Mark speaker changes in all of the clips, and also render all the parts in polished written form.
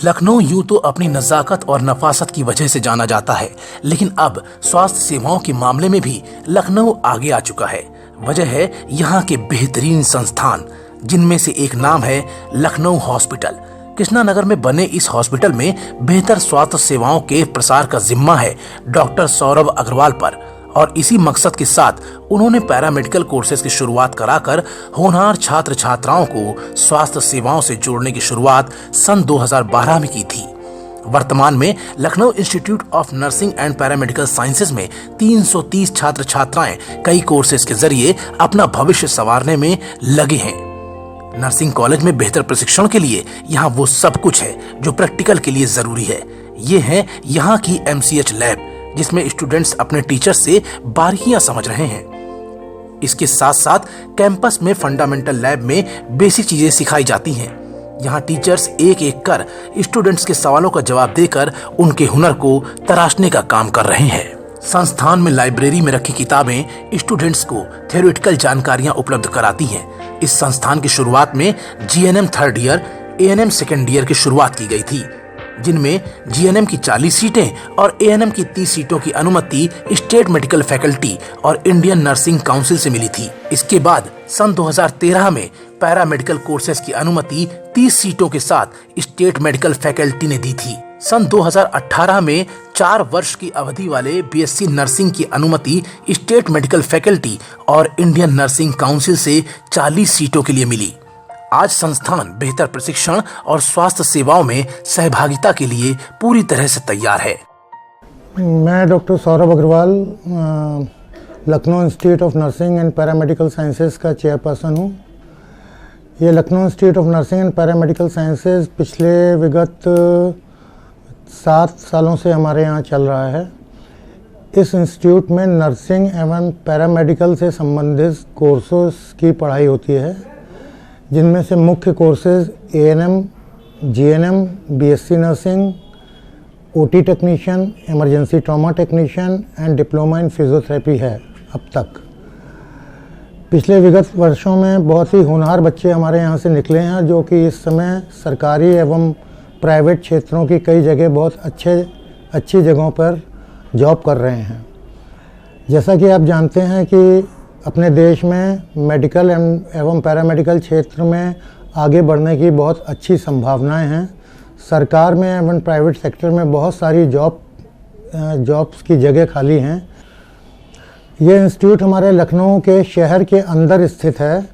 Speaker 1: लखनऊ यूं तो अपनी नजाकत और नफासत की वजह से जाना जाता है, लेकिन अब स्वास्थ्य सेवाओं के मामले में भी लखनऊ आगे आ चुका है। वजह है यहाँ के बेहतरीन संस्थान, जिनमें से एक नाम है लखनऊ हॉस्पिटल। कृष्णा नगर में बने इस हॉस्पिटल में बेहतर स्वास्थ्य सेवाओं के प्रसार का जिम्मा है डॉक्टर सौरभ अग्रवाल पर, और इसी मकसद के साथ उन्होंने पैरामेडिकल कोर्सेज की शुरुआत कराकर होनहार छात्र छात्राओं को स्वास्थ्य सेवाओं से जोड़ने की शुरुआत सन 2012 में की थी। वर्तमान में Lucknow institute of nursing and paramedical sciences में 330 छात्र छात्राएं कई कोर्सेज के जरिए अपना भविष्य संवारने में लगे हैं। नर्सिंग कॉलेज में बेहतर प्रशिक्षण के लिए यहाँ वो सब कुछ है जो प्रैक्टिकल के लिए जरूरी है। ये है यहाँ की MCH लैब, जिसमें स्टूडेंट्स अपने टीचर से बारीकियां समझ रहे हैं। इसके साथ साथ कैंपस में फंडामेंटल लैब में बेसिक चीजें सिखाई जाती हैं। यहाँ टीचर्स एक एक कर स्टूडेंट्स के सवालों का जवाब देकर उनके हुनर को तराशने का काम कर रहे हैं। संस्थान में लाइब्रेरी में रखी किताबें स्टूडेंट्स को थ्योरेटिकल जानकारियां उपलब्ध कराती हैं। इस संस्थान की शुरुआत में GNM 3rd year, ANM 2nd year की शुरुआत की गई थी, जिनमें GNM की 40 सीटें और ANM की 30 सीटों की अनुमति स्टेट मेडिकल फैकल्टी और इंडियन नर्सिंग काउंसिल से मिली थी। इसके बाद सन 2013 में पैरामेडिकल कोर्सेज की अनुमति 30 सीटों के साथ स्टेट मेडिकल फैकल्टी ने दी थी। सन 2018 में 4 वर्ष की अवधि वाले BSc नर्सिंग की अनुमति स्टेट मेडिकल फैकल्टी और इंडियन नर्सिंग काउंसिल से 40 सीटों के लिए मिली। आज संस्थान बेहतर प्रशिक्षण और स्वास्थ्य सेवाओं में सहभागिता के लिए पूरी तरह से तैयार है।
Speaker 2: मैं doctor Saurabh Agarwal Lucknow institute of nursing and paramedical sciences का चेयरपर्सन हूँ। ये Lucknow institute of nursing and paramedical sciences पिछले विगत 7 सालों से हमारे यहाँ चल रहा है। इस इंस्टीट्यूट में नर्सिंग एवं पैरामेडिकल से संबंधित कोर्सेज की पढ़ाई होती है, जिनमें से मुख्य courses ANM, GNM, BSc nursing, OT technician, emergency trauma technician and diploma in physiotherapy है अब तक। पिछले विगत वर्षों में बहुत ही होनहार बच्चे हमारे यहाँ से निकले हैं, जो कि इस समय सरकारी एवं प्राइवेट क्षेत्रों की कई जगह बहुत अच्छी जगहों पर जॉब कर रहे हैं। जैसा कि आप जानते हैं कि अपने देश में मेडिकल एवं पैरामेडिकल क्षेत्र में आगे बढ़ने की बहुत अच्छी संभावनाएं हैं। सरकार में एवं प्राइवेट सेक्टर में बहुत सारी जॉब्स की जगह खाली हैं। ये इंस्टीट्यूट हमारे लखनऊ के शहर के अंदर स्थित है।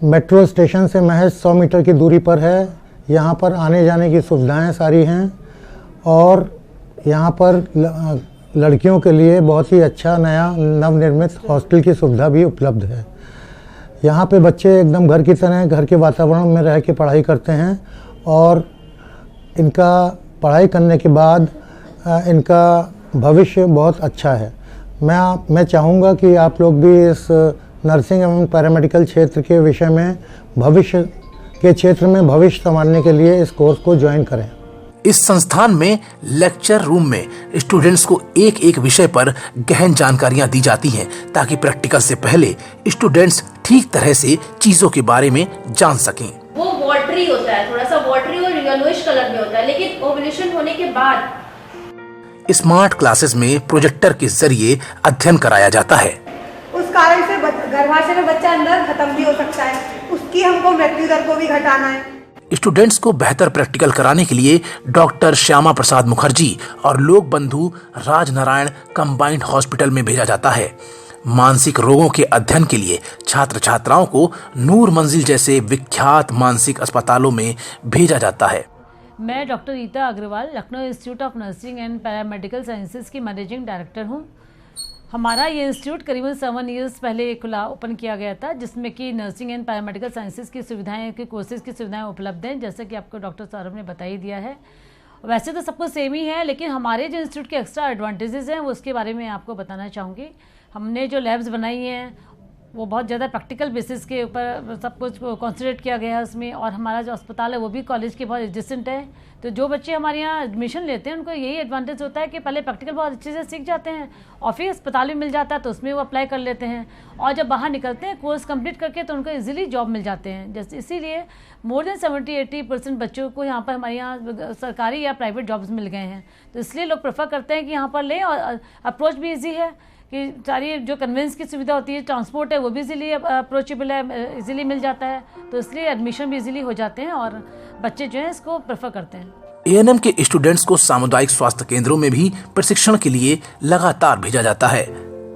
Speaker 2: मेट्रो स्टेशन से महज 100 मीटर की दूरी पर है। यहाँ पर आने जाने की सुविधाएं सारी हैं और यहाँ पर लड़कियों के लिए बहुत ही अच्छा नया नवनिर्मित हॉस्टल की सुविधा भी उपलब्ध है। यहाँ पे बच्चे एकदम घर की तरह घर के वातावरण में रह के पढ़ाई करते हैं और इनका पढ़ाई करने के बाद इनका भविष्य बहुत अच्छा है। मैं चाहूँगा कि आप लोग भी इस नर्सिंग एवं पैरामेडिकल क्षेत्र के विषय में भविष्य संभालने के लिए इस कोर्स को ज्वाइन करें।
Speaker 1: इस संस्थान में लेक्चर रूम में स्टूडेंट्स को एक एक विषय पर गहन जानकारियां दी जाती हैं, ताकि प्रैक्टिकल से पहले स्टूडेंट्स ठीक तरह से चीजों के बारे में जान सकें।
Speaker 3: वो वाटरी होता है, थोड़ा सा वाटरी और येलोइश कलर में होता है, लेकिन ओवल्यूशन होने के बाद
Speaker 1: स्मार्ट क्लासेस में प्रोजेक्टर के जरिए अध्ययन कराया जाता है।
Speaker 4: उस कारण से गर्भाशय में बच्चा अंदर खत्म भी हो सकता है। उसकी हमको मृत्यु दर को भी घटाना है।
Speaker 1: स्टूडेंट्स को बेहतर प्रैक्टिकल कराने के लिए डॉक्टर श्यामा प्रसाद मुखर्जी और लोक बंधु राजनारायण कंबाइंड हॉस्पिटल में भेजा जाता है। मानसिक रोगों के अध्ययन के लिए छात्र छात्राओं को नूर मंजिल जैसे विख्यात मानसिक अस्पतालों में भेजा जाता है।
Speaker 5: मैं doctor Rita Agarwal Lucknow institute of nursing and paramedical sciences की मैनेजिंग डायरेक्टर हूँ। हमारा ये इंस्टीट्यूट करीबन 7 ईयर्स पहले ओपन किया गया था, जिसमें कि नर्सिंग एंड पैरामेडिकल साइंसेज की सुविधाएं की कोर्सेज की सुविधाएं उपलब्ध हैं, जैसा कि आपको डॉक्टर सौरभ ने बता ही दिया है। वैसे तो सबको सेम ही है, लेकिन हमारे जो इंस्टीट्यूट के एक्स्ट्रा एडवांटेजेस हैं वो उसके बारे में आपको बताना चाहूँगी। हमने जो लैब्स बनाई हैं वो बहुत ज़्यादा प्रैक्टिकल बेसिस के ऊपर सब कुछ कॉन्सेंट्रेट किया गया है उसमें। और हमारा जो अस्पताल है वो भी कॉलेज के बहुत एडजेसेंट है, तो जो बच्चे हमारे यहाँ एडमिशन लेते हैं उनको यही एडवांटेज होता है कि पहले प्रैक्टिकल बहुत अच्छे से सीख जाते हैं और फिर अस्पताल भी मिल जाता है तो उसमें वो अप्लाई कर लेते हैं, और जब बाहर निकलते हैं कोर्स कंप्लीट करके तो उनको इजीली जॉब मिल जाते हैं। जैसे इसीलिए मोर देन 70-80% बच्चों को यहाँ पर हमारे यहाँ सरकारी या प्राइवेट जॉब्स मिल गए हैं, तो इसलिए लोग प्रेफर करते हैं कि यहाँ पर लें। और अप्रोच भी ईजी है कि सारी जो कन्वेंस की सुविधा होती है, ट्रांसपोर्ट है वो भी इजीली अप्रोचेबल है, इजीली मिल जाता है, तो इसलिए एडमिशन भी इजीली हो जाते हैं और बच्चे जो हैं इसको प्रेफर करते हैं।
Speaker 1: एएनएम के स्टूडेंट्स को सामुदायिक स्वास्थ्य केंद्रों में भी प्रशिक्षण के लिए लगातार भेजा जाता है।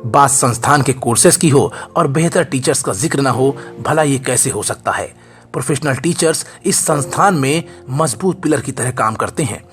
Speaker 1: बात संस्थान के कोर्सेज की हो और बेहतर टीचर्स का जिक्र न हो, भला ये कैसे हो सकता है। प्रोफेशनल टीचर्स इस संस्थान में मजबूत पिलर की तरह काम करते हैं।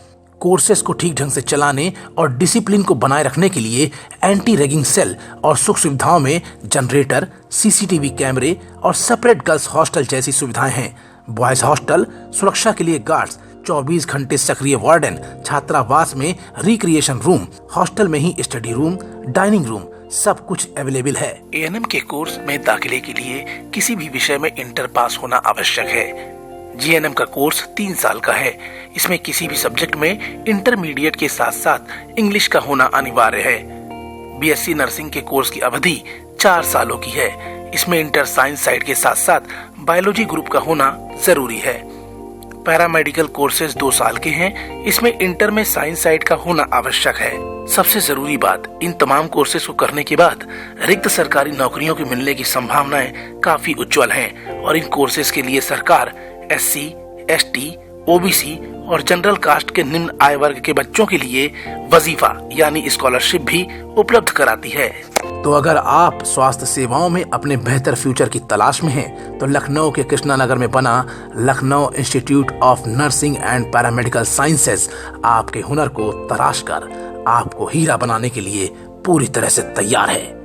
Speaker 1: कोर्सेज को ठीक ढंग से चलाने और डिसिप्लिन को बनाए रखने के लिए एंटी रैगिंग सेल और सुख सुविधाओं में जनरेटर, सीसीटीवी कैमरे और सेपरेट गर्ल्स हॉस्टल जैसी सुविधाएं हैं। बॉयज हॉस्टल, सुरक्षा के लिए गार्ड्स, 24 घंटे सक्रिय वार्डन, छात्रावास में रिक्रिएशन रूम, हॉस्टल में ही स्टडी रूम, डाइनिंग रूम, सब कुछ अवेलेबल है। एएनएम के कोर्स में दाखिले के लिए किसी भी विषय में इंटर पास होना आवश्यक है। जीएनएम का कोर्स 3 साल का है। इसमें किसी भी सब्जेक्ट में इंटरमीडिएट के साथ साथ इंग्लिश का होना अनिवार्य है। बीएससी नर्सिंग के कोर्स की अवधि 4 सालों की है। इसमें इंटर साइंस साइड के साथ साथ बायोलॉजी ग्रुप का होना जरूरी है। पैरामेडिकल कोर्सेज 2 साल के हैं। इसमें इंटर में साइंस साइड का होना आवश्यक है। सबसे जरूरी बात, इन तमाम कोर्सेज को करने के बाद रिक्त सरकारी नौकरियों के मिलने की संभावनाएं काफी उज्जवल हैं और इन कोर्सेज के लिए सरकार SC, ST, OBC और जनरल कास्ट के निम्न आय वर्ग के बच्चों के लिए वजीफा यानी स्कॉलरशिप भी उपलब्ध कराती है। तो अगर आप स्वास्थ्य सेवाओं में अपने बेहतर फ्यूचर की तलाश में हैं, तो लखनऊ के कृष्णानगर में बना Lucknow institute of nursing and paramedical sciences आपके हुनर को तराश कर आपको हीरा बनाने के लिए पूरी तरह से तैयार है।